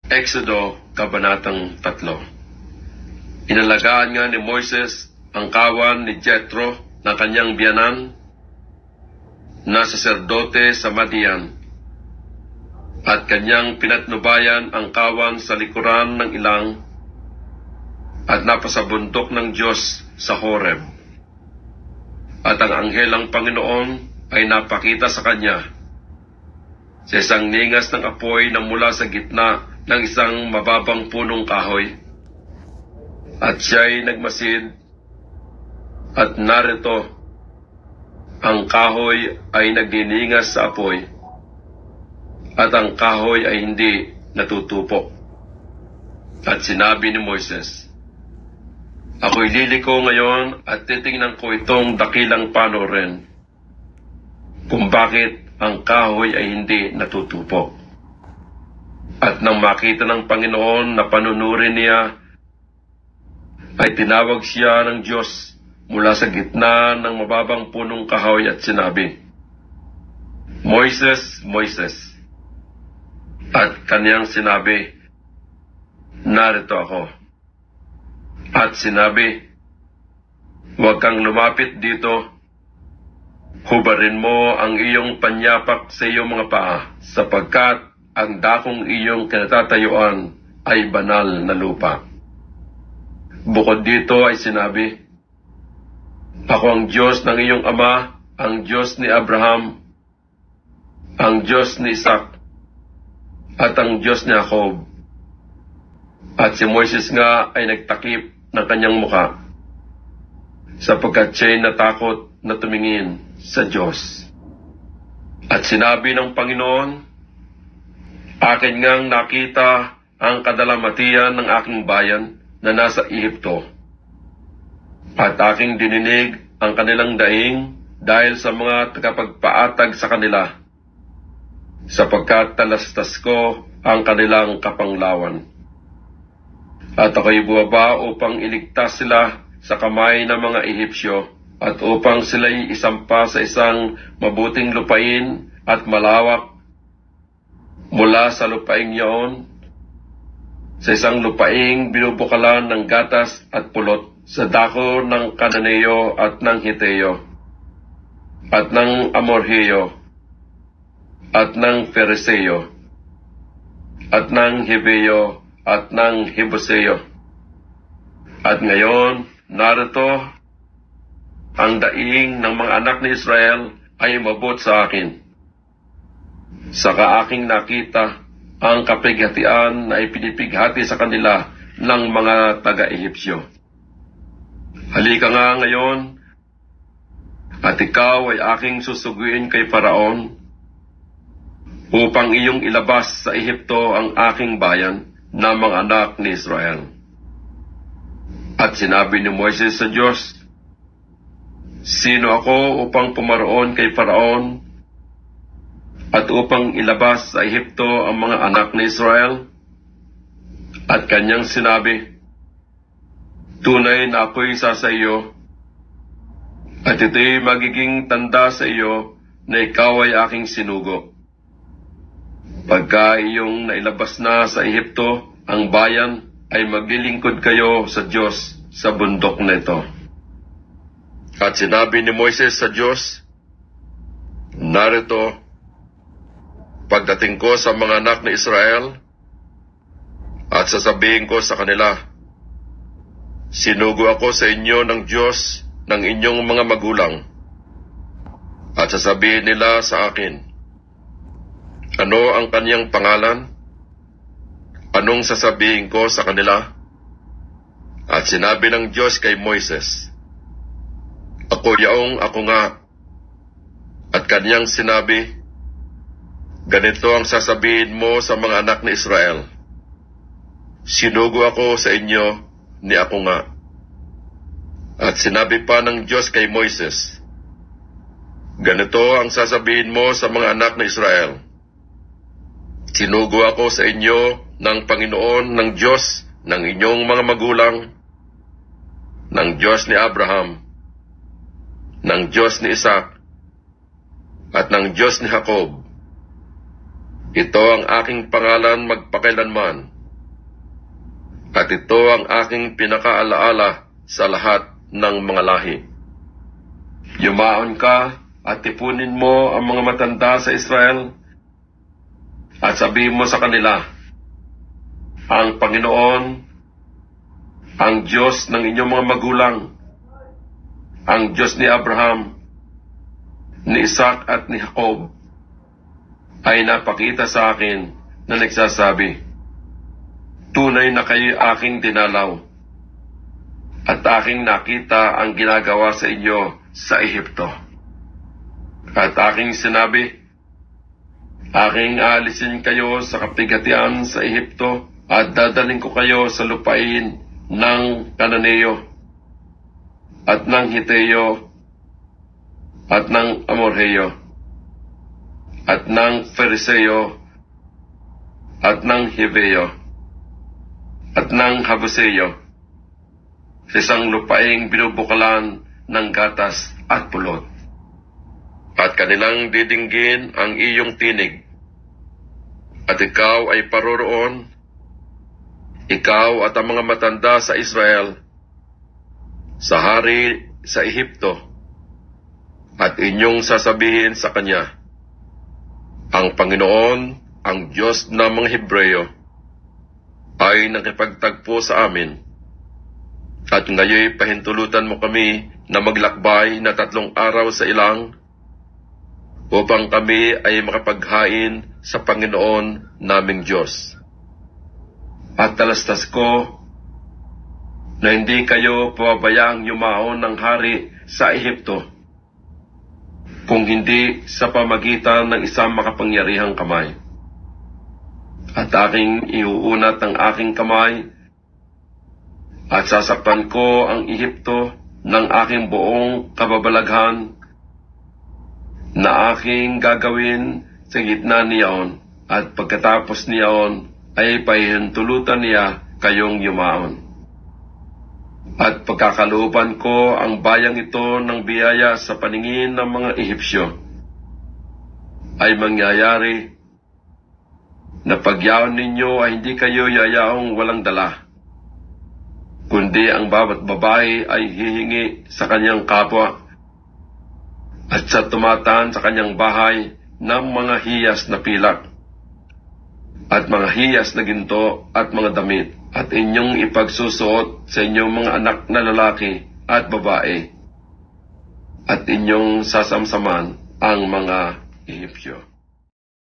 Exodo, Kabanatang 3. Inalagaan nga ni Moises ang kawan ni Jethro na kanyang biyanan na saserdote sa Madian, at kanyang pinatnubayan ang kawan sa likuran ng ilang at napasabundok ng Diyos sa Horeb. At ang anghel ng Panginoon ay napakita sa kanya sa isang ningas ng apoy na mula sa gitna ng isang mababang punong kahoy. At siya'y nagmasid, at narito, ang kahoy ay nagniningas sa apoy, at ang kahoy ay hindi natutupo. At sinabi ni Moises, ako'y liliko ngayon at titingnan ko itong dakilang panoorin, kung bakit ang kahoy ay hindi natutupo. At nang makita ng Panginoon na panunurin niya, ay tinawag siya ng Diyos mula sa gitna ng mababang punong kahoy at sinabi, Moises, Moises. At kanyang sinabi, narito ako. At sinabi, huwag kang lumapit dito, hubarin mo ang iyong panyapak sa iyong mga paa, sapagkat ang dakong iyong kinatatayuan ay banal na lupa. Bukod dito ay sinabi, ako ang Diyos ng iyong ama, ang Diyos ni Abraham, ang Diyos ni Isaac, at ang Diyos ni Jacob. At si Moises nga ay nagtakip ng kanyang muka, sapagkat siya'y natakot na tumingin sa Diyos. At sinabi ng Panginoon, akin ngang nakita ang kadalamatian ng aking bayan na nasa Ehipto, at aking dininig ang kanilang daing dahil sa mga tagapagpaatag sa kanila, sapagkat talastas ko ang kanilang kapanglawan. At ako'y bumaba upang iligtas sila sa kamay ng mga Ehipsyo, at upang sila'y isampa sa isang mabuting lupain at malawak mula sa lupaing iyon, sa isang lupaing binubukalan ng gatas at pulot, sa dako ng Kananeo at ng Hiteo, at ng Amorheo, at ng Fereseo, at ng Hiveo, at ng Hibuseo. At ngayon, narito, ang daing ng mga anak ni Israel ay umabot sa akin. Saka aking nakita ang kapighatian na ipinipighati sa kanila ng mga taga-Ehipsyo. Halika nga ngayon, at ikaw ay aking susuguin kay Paraon, upang iyong ilabas sa Ehipto ang aking bayan na mga anak ni Israel. At sinabi ni Moises sa Diyos, sino ako upang pumaroon kay Paraon at upang ilabas sa Ehipto ang mga anak ni Israel? At kanyang sinabi, tunay na ako'y isa sa iyo, at ito'y magiging tanda sa iyo na ikaw ay aking sinugo. Pagka iyong nailabas na sa Ehipto ang bayan, ay maglilingkod kayo sa Diyos sa bundok na ito. At sinabi ni Moises sa Diyos, narito, pagdating ko sa mga anak ni Israel, at sasabihin ko sa kanila, sinugo ako sa inyo ng Diyos ng inyong mga magulang. At sasabihin nila sa akin, ano ang kanyang pangalan? Anong sasabihin ko sa kanila? At sinabi ng Diyos kay Moises, ako yaong ako nga. At kanyang sinabi, ganito ang sasabihin mo sa mga anak ni Israel, sinugo ako sa inyo ni ako nga. At sinabi pa ng Diyos kay Moises, ganito ang sasabihin mo sa mga anak ni Israel, sinugo ako sa inyo ng Panginoon ng Diyos ng inyong mga magulang, ng Diyos ni Abraham, ng Diyos ni Isaac, at ng Diyos ni Jacob. Ito ang aking pangalan magpakailanman, At ito ang aking pinakaalaala sa lahat ng mga lahi. Yumaon ka at tipunin mo ang mga matanda sa Israel at sabihin mo sa kanila, ang Panginoon, ang Diyos ng inyong mga magulang, ang Diyos ni Abraham, ni Isaac at ni Jacob, ay napakita sa akin na nagsasabi, tunay na kayo aking dinalaw, at aking nakita ang ginagawa sa inyo sa Ehipto. At aking sinabi, aking aalisin kayo sa kapigatian sa Ehipto, at dadaling ko kayo sa lupain ng Kananeo, at ng Hiteo, at ng Amorheo, at ng Feriseo, at ng Hiveo, at ng Habuseo, sa isang lupaing binubukalan ng gatas at pulot. At kanilang didinggin ang iyong tinig, at ikaw ay paroroon, ikaw at ang mga matanda sa Israel, sa hari sa Ehipto, at inyong sasabihin sa kanya, ang Panginoon, ang Diyos ng mga Hebreo, ay nakipagtagpo sa amin, at ngayon pahintulutan mo kami na maglakbay na 3 araw sa ilang, upang kami ay makapaghain sa Panginoon naming Diyos. At talastas ko na hindi kayo pababayaang yumaon ng hari sa Ehipto, kung hindi sa pamagitan ng isang makapangyarihang kamay. At aking iuunat ang aking kamay, at sasaktan ko ang Ehipto ng aking buong kababalaghan, na aking gagawin sa gitna niyaon, at pagkatapos niyaon ay pahintulutan niya kayong yumaon. At pagkakalooban ko ang bayang ito ng biyaya sa paningin ng mga Ehipsyo, ay mangyayari na pagyaon ninyo ay hindi kayo yayaong walang dala, kundi ang bawat babae ay hihingi sa kanyang kapwa at sa tumataan sa kanyang bahay ng mga hiyas na pilak at mga hiyas na ginto at mga damit, at inyong ipagsusuot sa inyong mga anak na lalaki at babae, at inyong sasamsaman ang mga Ehipsyo.